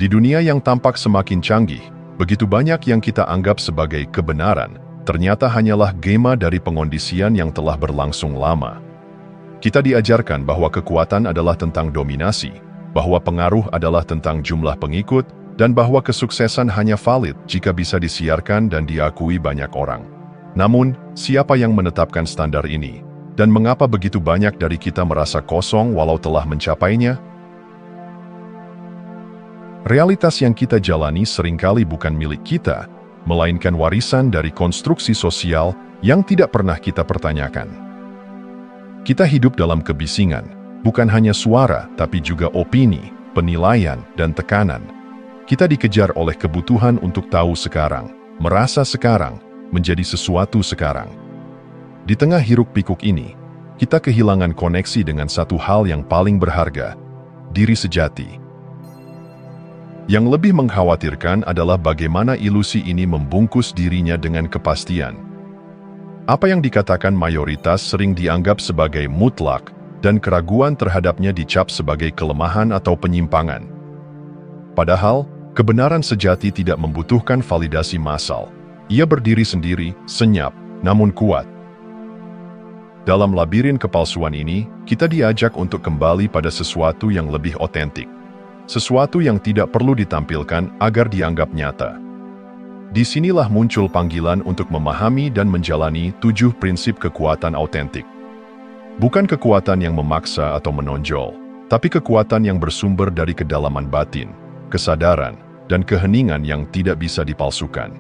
Di dunia yang tampak semakin canggih, begitu banyak yang kita anggap sebagai kebenaran, ternyata hanyalah gema dari pengondisian yang telah berlangsung lama. Kita diajarkan bahwa kekuatan adalah tentang dominasi, bahwa pengaruh adalah tentang jumlah pengikut, dan bahwa kesuksesan hanya valid jika bisa disiarkan dan diakui banyak orang. Namun, siapa yang menetapkan standar ini? Dan mengapa begitu banyak dari kita merasa kosong walau telah mencapainya? Realitas yang kita jalani seringkali bukan milik kita, melainkan warisan dari konstruksi sosial yang tidak pernah kita pertanyakan. Kita hidup dalam kebisingan, bukan hanya suara, tapi juga opini, penilaian, dan tekanan. Kita dikejar oleh kebutuhan untuk tahu sekarang, merasa sekarang, menjadi sesuatu sekarang. Di tengah hiruk-pikuk ini, kita kehilangan koneksi dengan satu hal yang paling berharga, diri sejati. Yang lebih mengkhawatirkan adalah bagaimana ilusi ini membungkus dirinya dengan kepastian. Apa yang dikatakan mayoritas sering dianggap sebagai mutlak, dan keraguan terhadapnya dicap sebagai kelemahan atau penyimpangan. Padahal, kebenaran sejati tidak membutuhkan validasi massal. Ia berdiri sendiri, senyap, namun kuat. Dalam labirin kepalsuan ini, kita diajak untuk kembali pada sesuatu yang lebih otentik. Sesuatu yang tidak perlu ditampilkan agar dianggap nyata. Disinilah muncul panggilan untuk memahami dan menjalani 7 prinsip kekuatan autentik. Bukan kekuatan yang memaksa atau menonjol, tapi kekuatan yang bersumber dari kedalaman batin, kesadaran, dan keheningan yang tidak bisa dipalsukan.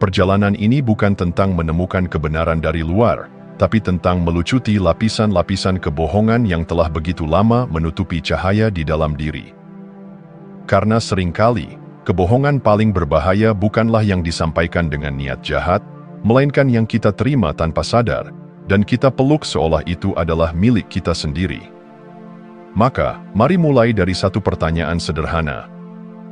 Perjalanan ini bukan tentang menemukan kebenaran dari luar, tapi tentang melucuti lapisan-lapisan kebohongan yang telah begitu lama menutupi cahaya di dalam diri. Karena seringkali, kebohongan paling berbahaya bukanlah yang disampaikan dengan niat jahat, melainkan yang kita terima tanpa sadar, dan kita peluk seolah itu adalah milik kita sendiri. Maka, mari mulai dari satu pertanyaan sederhana.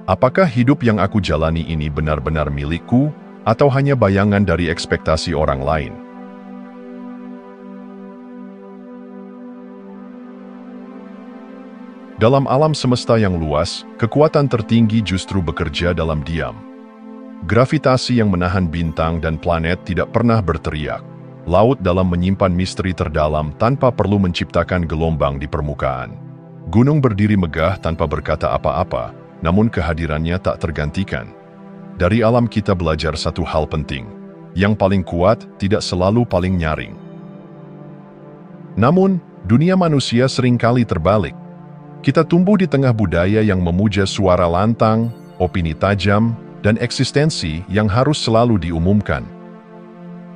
Apakah hidup yang aku jalani ini benar-benar milikku, atau hanya bayangan dari ekspektasi orang lain? Dalam alam semesta yang luas, kekuatan tertinggi justru bekerja dalam diam. Gravitasi yang menahan bintang dan planet tidak pernah berteriak. Laut dalam menyimpan misteri terdalam tanpa perlu menciptakan gelombang di permukaan. Gunung berdiri megah tanpa berkata apa-apa, namun kehadirannya tak tergantikan. Dari alam kita belajar satu hal penting. Yang paling kuat tidak selalu paling nyaring. Namun, dunia manusia seringkali terbalik. Kita tumbuh di tengah budaya yang memuja suara lantang, opini tajam, dan eksistensi yang harus selalu diumumkan.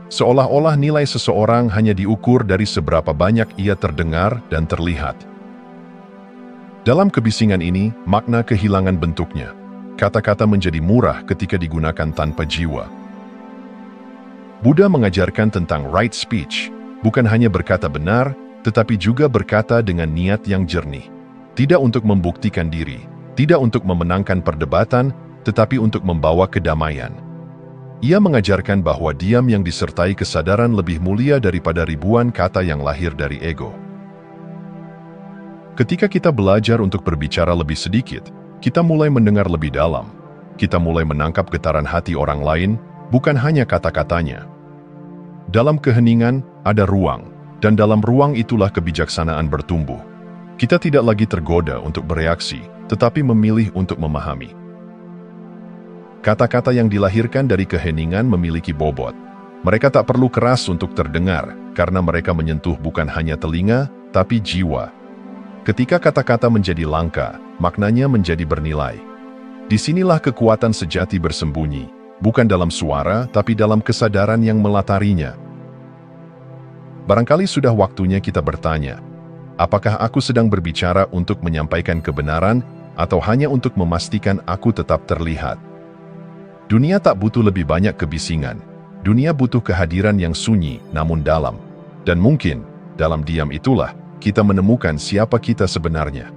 Seolah-olah nilai seseorang hanya diukur dari seberapa banyak ia terdengar dan terlihat. Dalam kebisingan ini, makna kehilangan bentuknya. Kata-kata menjadi murah ketika digunakan tanpa jiwa. Buddha mengajarkan tentang right speech, bukan hanya berkata benar, tetapi juga berkata dengan niat yang jernih. Tidak untuk membuktikan diri, tidak untuk memenangkan perdebatan, tetapi untuk membawa kedamaian. Ia mengajarkan bahwa diam yang disertai kesadaran lebih mulia daripada ribuan kata yang lahir dari ego. Ketika kita belajar untuk berbicara lebih sedikit, kita mulai mendengar lebih dalam. Kita mulai menangkap getaran hati orang lain, bukan hanya kata-katanya. Dalam keheningan, ada ruang, dan dalam ruang itulah kebijaksanaan bertumbuh. Kita tidak lagi tergoda untuk bereaksi, tetapi memilih untuk memahami. Kata-kata yang dilahirkan dari keheningan memiliki bobot. Mereka tak perlu keras untuk terdengar, karena mereka menyentuh bukan hanya telinga, tapi jiwa. Ketika kata-kata menjadi langka, maknanya menjadi bernilai. Disinilah kekuatan sejati bersembunyi, bukan dalam suara, tapi dalam kesadaran yang melatarinya. Barangkali sudah waktunya kita bertanya, apakah aku sedang berbicara untuk menyampaikan kebenaran, atau hanya untuk memastikan aku tetap terlihat? Dunia tak butuh lebih banyak kebisingan. Dunia butuh kehadiran yang sunyi, namun dalam. Dan mungkin, dalam diam itulah, kita menemukan siapa kita sebenarnya.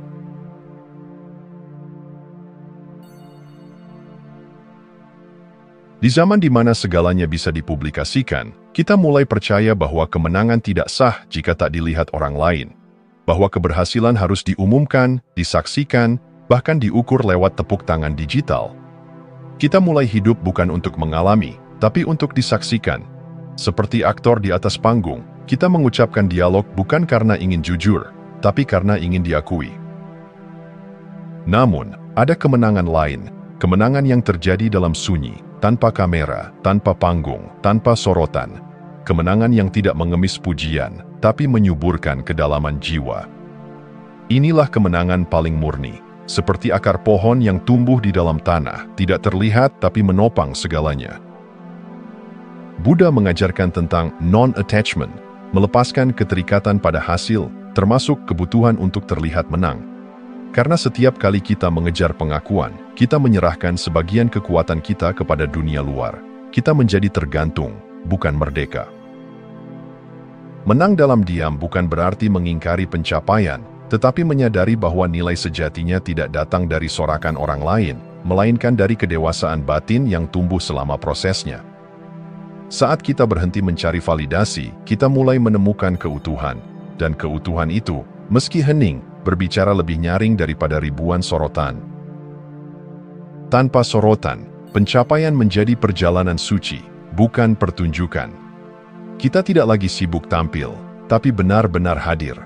Di zaman di mana segalanya bisa dipublikasikan, kita mulai percaya bahwa kemenangan tidak sah jika tak dilihat orang lain. Bahwa keberhasilan harus diumumkan, disaksikan, bahkan diukur lewat tepuk tangan digital. Kita mulai hidup bukan untuk mengalami, tapi untuk disaksikan. Seperti aktor di atas panggung, kita mengucapkan dialog bukan karena ingin jujur, tapi karena ingin diakui. Namun, ada kemenangan lain, kemenangan yang terjadi dalam sunyi, tanpa kamera, tanpa panggung, tanpa sorotan. Kemenangan yang tidak mengemis pujian, tapi menyuburkan kedalaman jiwa. Inilah kemenangan paling murni, seperti akar pohon yang tumbuh di dalam tanah, tidak terlihat tapi menopang segalanya. Buddha mengajarkan tentang non-attachment, melepaskan keterikatan pada hasil, termasuk kebutuhan untuk terlihat menang. Karena setiap kali kita mengejar pengakuan, kita menyerahkan sebagian kekuatan kita kepada dunia luar. Kita menjadi tergantung, bukan merdeka. Menang dalam diam bukan berarti mengingkari pencapaian, tetapi menyadari bahwa nilai sejatinya tidak datang dari sorakan orang lain, melainkan dari kedewasaan batin yang tumbuh selama prosesnya. Saat kita berhenti mencari validasi, kita mulai menemukan keutuhan, dan keutuhan itu, meski hening, berbicara lebih nyaring daripada ribuan sorotan. Tanpa sorotan, pencapaian menjadi perjalanan suci, bukan pertunjukan. Kita tidak lagi sibuk tampil, tapi benar-benar hadir.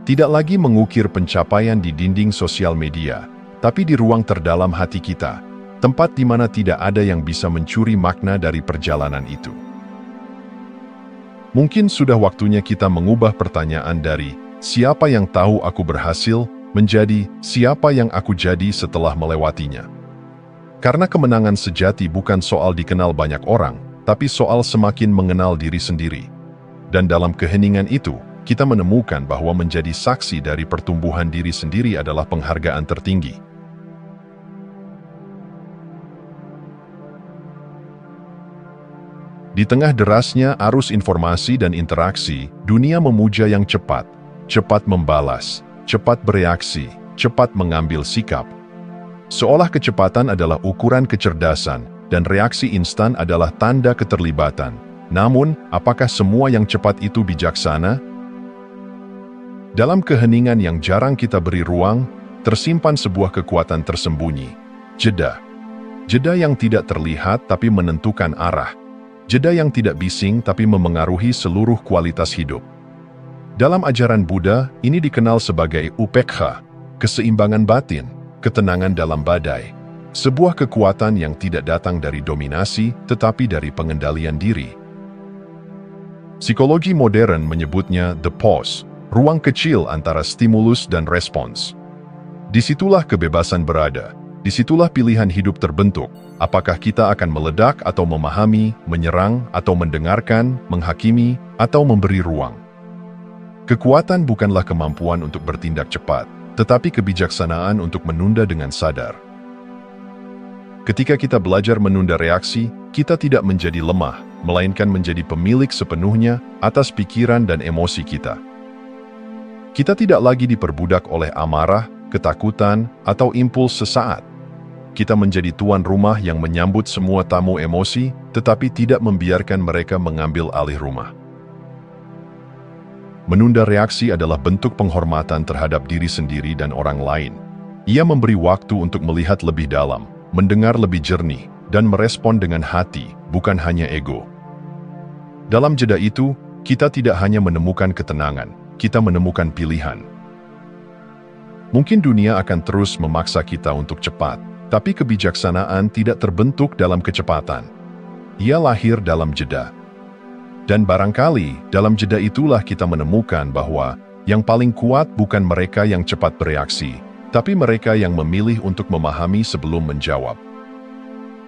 Tidak lagi mengukir pencapaian di dinding sosial media, tapi di ruang terdalam hati kita, tempat di mana tidak ada yang bisa mencuri makna dari perjalanan itu. Mungkin sudah waktunya kita mengubah pertanyaan dari siapa yang tahu aku berhasil, menjadi siapa yang aku jadi setelah melewatinya. Karena kemenangan sejati bukan soal dikenal banyak orang, tapi soal semakin mengenal diri sendiri. Dan dalam keheningan itu, kita menemukan bahwa menjadi saksi dari pertumbuhan diri sendiri adalah penghargaan tertinggi. Di tengah derasnya arus informasi dan interaksi, dunia memuja yang cepat. Cepat membalas, cepat bereaksi, cepat mengambil sikap. Seolah kecepatan adalah ukuran kecerdasan, dan reaksi instan adalah tanda keterlibatan. Namun, apakah semua yang cepat itu bijaksana? Dalam keheningan yang jarang kita beri ruang, tersimpan sebuah kekuatan tersembunyi. Jeda. Jeda yang tidak terlihat tapi menentukan arah. Jeda yang tidak bising tapi memengaruhi seluruh kualitas hidup. Dalam ajaran Buddha, ini dikenal sebagai upekha, keseimbangan batin, ketenangan dalam badai. Sebuah kekuatan yang tidak datang dari dominasi, tetapi dari pengendalian diri. Psikologi modern menyebutnya the pause, ruang kecil antara stimulus dan respons. Disitulah kebebasan berada, disitulah pilihan hidup terbentuk. Apakah kita akan meledak atau memahami, menyerang atau mendengarkan, menghakimi, atau memberi ruang. Kekuatan bukanlah kemampuan untuk bertindak cepat, tetapi kebijaksanaan untuk menunda dengan sadar. Ketika kita belajar menunda reaksi, kita tidak menjadi lemah, melainkan menjadi pemilik sepenuhnya atas pikiran dan emosi kita. Kita tidak lagi diperbudak oleh amarah, ketakutan, atau impuls sesaat. Kita menjadi tuan rumah yang menyambut semua tamu emosi, tetapi tidak membiarkan mereka mengambil alih rumah. Menunda reaksi adalah bentuk penghormatan terhadap diri sendiri dan orang lain. Ia memberi waktu untuk melihat lebih dalam, mendengar lebih jernih, dan merespon dengan hati, bukan hanya ego. Dalam jeda itu, kita tidak hanya menemukan ketenangan, kita menemukan pilihan. Mungkin dunia akan terus memaksa kita untuk cepat, tapi kebijaksanaan tidak terbentuk dalam kecepatan. Ia lahir dalam jeda. Dan barangkali, dalam jeda itulah kita menemukan bahwa yang paling kuat bukan mereka yang cepat bereaksi, tapi mereka yang memilih untuk memahami sebelum menjawab.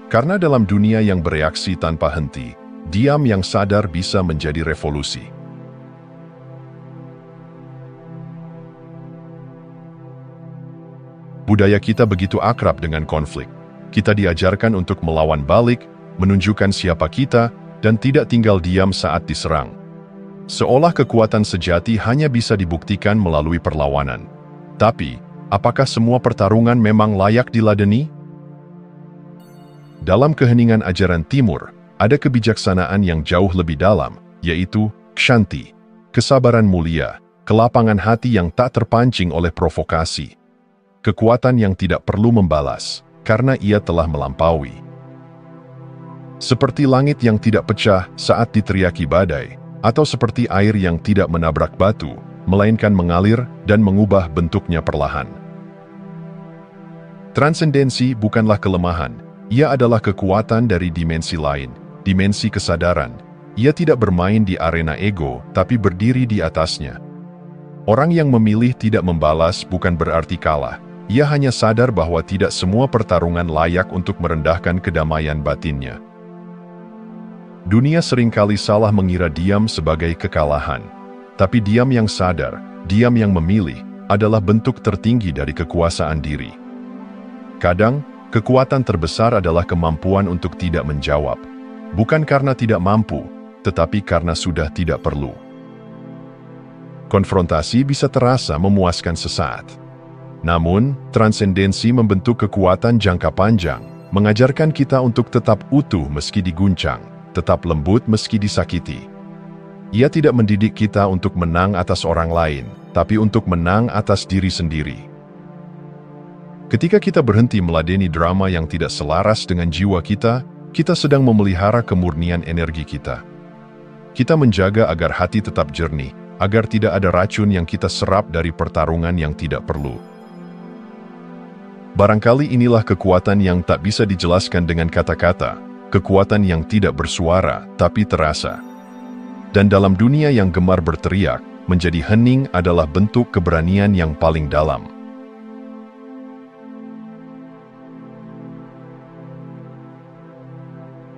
Karena dalam dunia yang bereaksi tanpa henti, diam yang sadar bisa menjadi revolusi. Budaya kita begitu akrab dengan konflik. Kita diajarkan untuk melawan balik, menunjukkan siapa kita, dan tidak tinggal diam saat diserang. Seolah kekuatan sejati hanya bisa dibuktikan melalui perlawanan. Tapi, apakah semua pertarungan memang layak diladeni? Dalam keheningan ajaran Timur, ada kebijaksanaan yang jauh lebih dalam, yaitu kshanti, kesabaran mulia, kelapangan hati yang tak terpancing oleh provokasi. kekuatan yang tidak perlu membalas, karena ia telah melampaui. Seperti langit yang tidak pecah saat diteriaki badai, atau seperti air yang tidak menabrak batu, melainkan mengalir dan mengubah bentuknya perlahan. Transendensi bukanlah kelemahan, ia adalah kekuatan dari dimensi lain, dimensi kesadaran. Ia tidak bermain di arena ego, tapi berdiri di atasnya. Orang yang memilih tidak membalas bukan berarti kalah, ia hanya sadar bahwa tidak semua pertarungan layak untuk merendahkan kedamaian batinnya. Dunia seringkali salah mengira diam sebagai kekalahan. Tapi diam yang sadar, diam yang memilih, adalah bentuk tertinggi dari kekuasaan diri. Kadang, kekuatan terbesar adalah kemampuan untuk tidak menjawab. Bukan karena tidak mampu, tetapi karena sudah tidak perlu. Konfrontasi bisa terasa memuaskan sesaat. Namun, transendensi membentuk kekuatan jangka panjang, mengajarkan kita untuk tetap utuh meski diguncang, tetap lembut meski disakiti. Ia tidak mendidik kita untuk menang atas orang lain, tapi untuk menang atas diri sendiri. Ketika kita berhenti meladeni drama yang tidak selaras dengan jiwa kita, kita sedang memelihara kemurnian energi kita. Kita menjaga agar hati tetap jernih, agar tidak ada racun yang kita serap dari pertarungan yang tidak perlu. Barangkali inilah kekuatan yang tak bisa dijelaskan dengan kata-kata, kekuatan yang tidak bersuara, tapi terasa. Dan dalam dunia yang gemar berteriak, menjadi hening adalah bentuk keberanian yang paling dalam.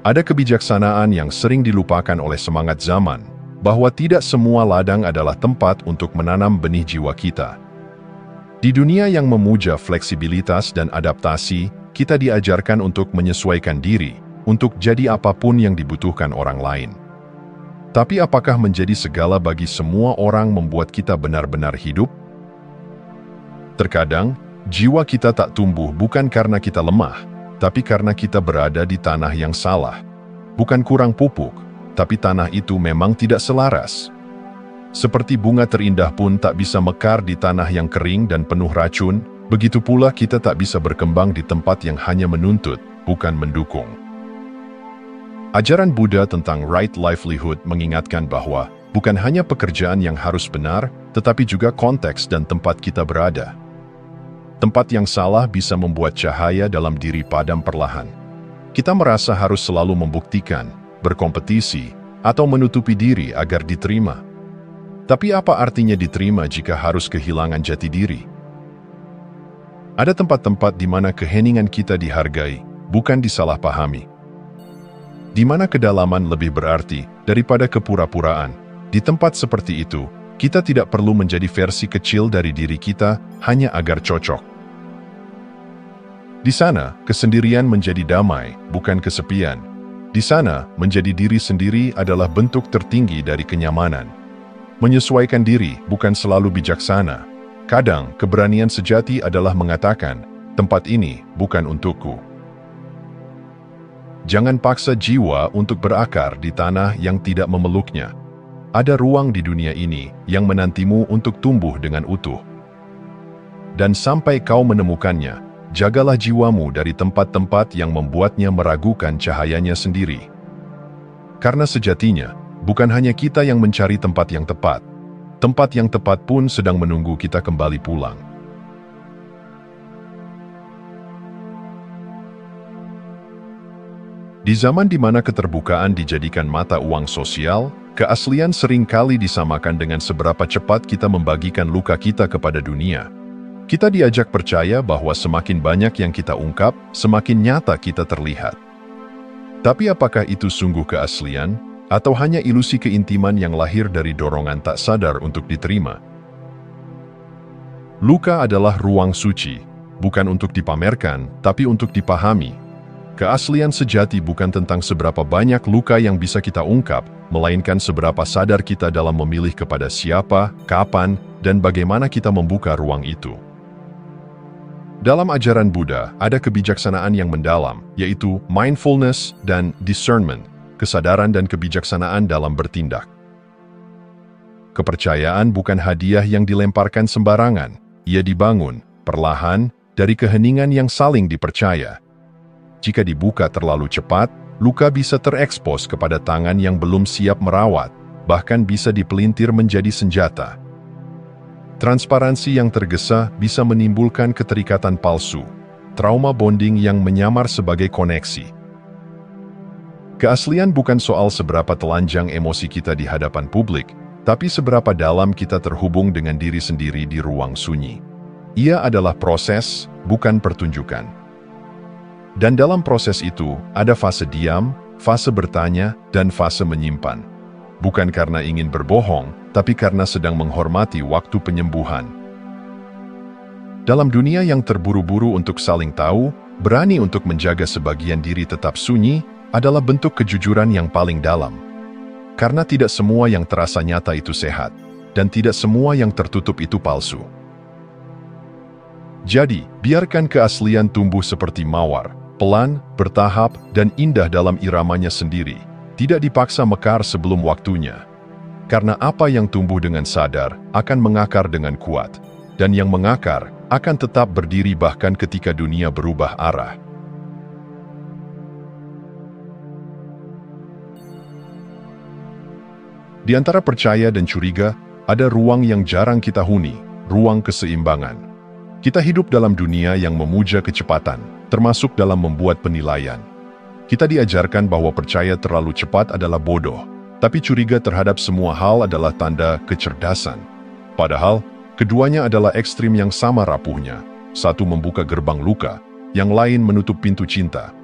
Ada kebijaksanaan yang sering dilupakan oleh semangat zaman, bahwa tidak semua ladang adalah tempat untuk menanam benih jiwa kita. Di dunia yang memuja fleksibilitas dan adaptasi, kita diajarkan untuk menyesuaikan diri, untuk jadi apapun yang dibutuhkan orang lain. Tapi apakah menjadi segala bagi semua orang membuat kita benar-benar hidup? Terkadang, jiwa kita tak tumbuh bukan karena kita lemah, tapi karena kita berada di tanah yang salah. Bukan kurang pupuk, tapi tanah itu memang tidak selaras. Seperti bunga terindah pun tak bisa mekar di tanah yang kering dan penuh racun, begitu pula kita tak bisa berkembang di tempat yang hanya menuntut, bukan mendukung. Ajaran Buddha tentang right livelihood mengingatkan bahwa bukan hanya pekerjaan yang harus benar, tetapi juga konteks dan tempat kita berada. Tempat yang salah bisa membuat cahaya dalam diri padam perlahan. Kita merasa harus selalu membuktikan, berkompetisi, atau menutupi diri agar diterima. Tapi apa artinya diterima jika harus kehilangan jati diri? Ada tempat-tempat di mana keheningan kita dihargai, bukan disalahpahami. Di mana kedalaman lebih berarti daripada kepura-puraan. Di tempat seperti itu, kita tidak perlu menjadi versi kecil dari diri kita hanya agar cocok. Di sana, kesendirian menjadi damai, bukan kesepian. Di sana, menjadi diri sendiri adalah bentuk tertinggi dari kenyamanan. Menyesuaikan diri bukan selalu bijaksana. Kadang, keberanian sejati adalah mengatakan, tempat ini bukan untukku. Jangan paksa jiwa untuk berakar di tanah yang tidak memeluknya. Ada ruang di dunia ini yang menantimu untuk tumbuh dengan utuh. Dan sampai kau menemukannya, jagalah jiwamu dari tempat-tempat yang membuatnya meragukan cahayanya sendiri. Karena sejatinya, bukan hanya kita yang mencari tempat yang tepat. Tempat yang tepat pun sedang menunggu kita kembali pulang. Di zaman di mana keterbukaan dijadikan mata uang sosial, keaslian seringkali disamakan dengan seberapa cepat kita membagikan luka kita kepada dunia. Kita diajak percaya bahwa semakin banyak yang kita ungkap, semakin nyata kita terlihat. Tapi apakah itu sungguh keaslian, atau hanya ilusi keintiman yang lahir dari dorongan tak sadar untuk diterima? Luka adalah ruang suci, bukan untuk dipamerkan, tapi untuk dipahami. Keaslian sejati bukan tentang seberapa banyak luka yang bisa kita ungkap, melainkan seberapa sadar kita dalam memilih kepada siapa, kapan, dan bagaimana kita membuka ruang itu. Dalam ajaran Buddha, ada kebijaksanaan yang mendalam, yaitu mindfulness dan discernment, kesadaran dan kebijaksanaan dalam bertindak. Kepercayaan bukan hadiah yang dilemparkan sembarangan, ia dibangun, perlahan, dari keheningan yang saling dipercaya. Jika dibuka terlalu cepat, luka bisa terekspos kepada tangan yang belum siap merawat, bahkan bisa dipelintir menjadi senjata. Transparansi yang tergesa bisa menimbulkan keterikatan palsu, trauma bonding yang menyamar sebagai koneksi. Keaslian bukan soal seberapa telanjang emosi kita di hadapan publik, tapi seberapa dalam kita terhubung dengan diri sendiri di ruang sunyi. Ia adalah proses, bukan pertunjukan. Dan dalam proses itu, ada fase diam, fase bertanya, dan fase menyimpan. Bukan karena ingin berbohong, tapi karena sedang menghormati waktu penyembuhan. Dalam dunia yang terburu-buru untuk saling tahu, berani untuk menjaga sebagian diri tetap sunyi, adalah bentuk kejujuran yang paling dalam. Karena tidak semua yang terasa nyata itu sehat, dan tidak semua yang tertutup itu palsu. Jadi, biarkan keaslian tumbuh seperti mawar, pelan, bertahap, dan indah dalam iramanya sendiri, tidak dipaksa mekar sebelum waktunya. Karena apa yang tumbuh dengan sadar akan mengakar dengan kuat, dan yang mengakar akan tetap berdiri bahkan ketika dunia berubah arah. Di antara percaya dan curiga, ada ruang yang jarang kita huni, ruang keseimbangan. Kita hidup dalam dunia yang memuja kecepatan, termasuk dalam membuat penilaian. Kita diajarkan bahwa percaya terlalu cepat adalah bodoh, tapi curiga terhadap semua hal adalah tanda kecerdasan. Padahal, keduanya adalah ekstrim yang sama rapuhnya. Satu membuka gerbang luka, yang lain menutup pintu cinta.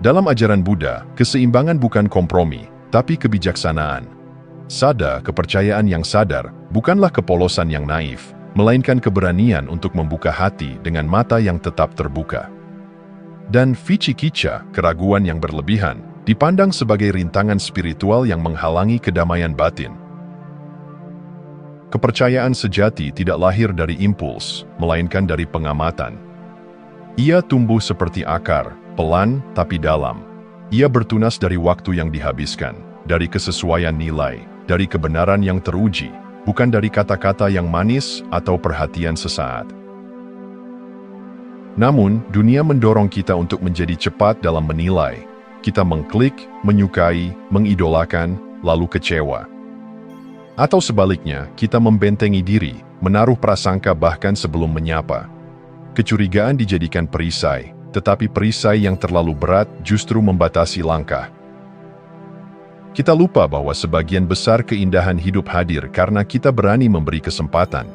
Dalam ajaran Buddha, keseimbangan bukan kompromi, tapi kebijaksanaan. Sada, kepercayaan yang sadar, bukanlah kepolosan yang naif, melainkan keberanian untuk membuka hati dengan mata yang tetap terbuka. Dan vicikicca, keraguan yang berlebihan, dipandang sebagai rintangan spiritual yang menghalangi kedamaian batin. Kepercayaan sejati tidak lahir dari impuls, melainkan dari pengamatan. Ia tumbuh seperti akar, pelan tapi dalam. Ia bertunas dari waktu yang dihabiskan, dari kesesuaian nilai, dari kebenaran yang teruji, bukan dari kata-kata yang manis atau perhatian sesaat. Namun, dunia mendorong kita untuk menjadi cepat dalam menilai. Kita mengklik, menyukai, mengidolakan, lalu kecewa. Atau sebaliknya, kita membentengi diri, menaruh prasangka bahkan sebelum menyapa. Kecurigaan dijadikan perisai, tetapi perisai yang terlalu berat justru membatasi langkah. Kita lupa bahwa sebagian besar keindahan hidup hadir karena kita berani memberi kesempatan.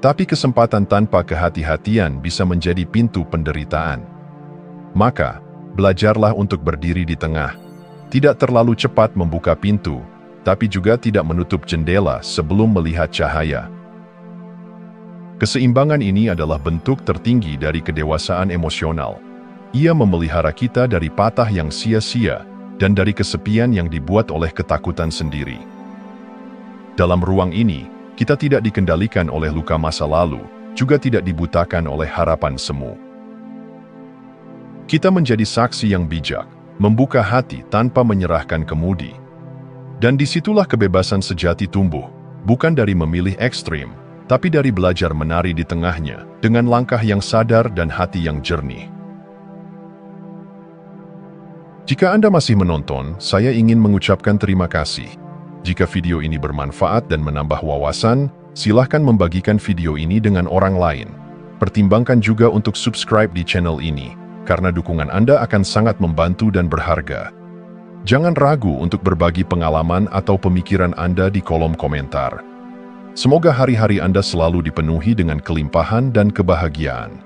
Tapi kesempatan tanpa kehati-hatian bisa menjadi pintu penderitaan. Maka, belajarlah untuk berdiri di tengah. Tidak terlalu cepat membuka pintu, tapi juga tidak menutup jendela sebelum melihat cahaya. Keseimbangan ini adalah bentuk tertinggi dari kedewasaan emosional. Ia memelihara kita dari patah yang sia-sia, dan dari kesepian yang dibuat oleh ketakutan sendiri. Dalam ruang ini, kita tidak dikendalikan oleh luka masa lalu, juga tidak dibutakan oleh harapan semu. Kita menjadi saksi yang bijak, membuka hati tanpa menyerahkan kemudi. Dan disitulah kebebasan sejati tumbuh, bukan dari memilih ekstrim, tapi dari belajar menari di tengahnya, dengan langkah yang sadar dan hati yang jernih. Jika Anda masih menonton, saya ingin mengucapkan terima kasih. Jika video ini bermanfaat dan menambah wawasan, silahkan membagikan video ini dengan orang lain. Pertimbangkan juga untuk subscribe di channel ini, karena dukungan Anda akan sangat membantu dan berharga. Jangan ragu untuk berbagi pengalaman atau pemikiran Anda di kolom komentar. Semoga hari-hari Anda selalu dipenuhi dengan kelimpahan dan kebahagiaan.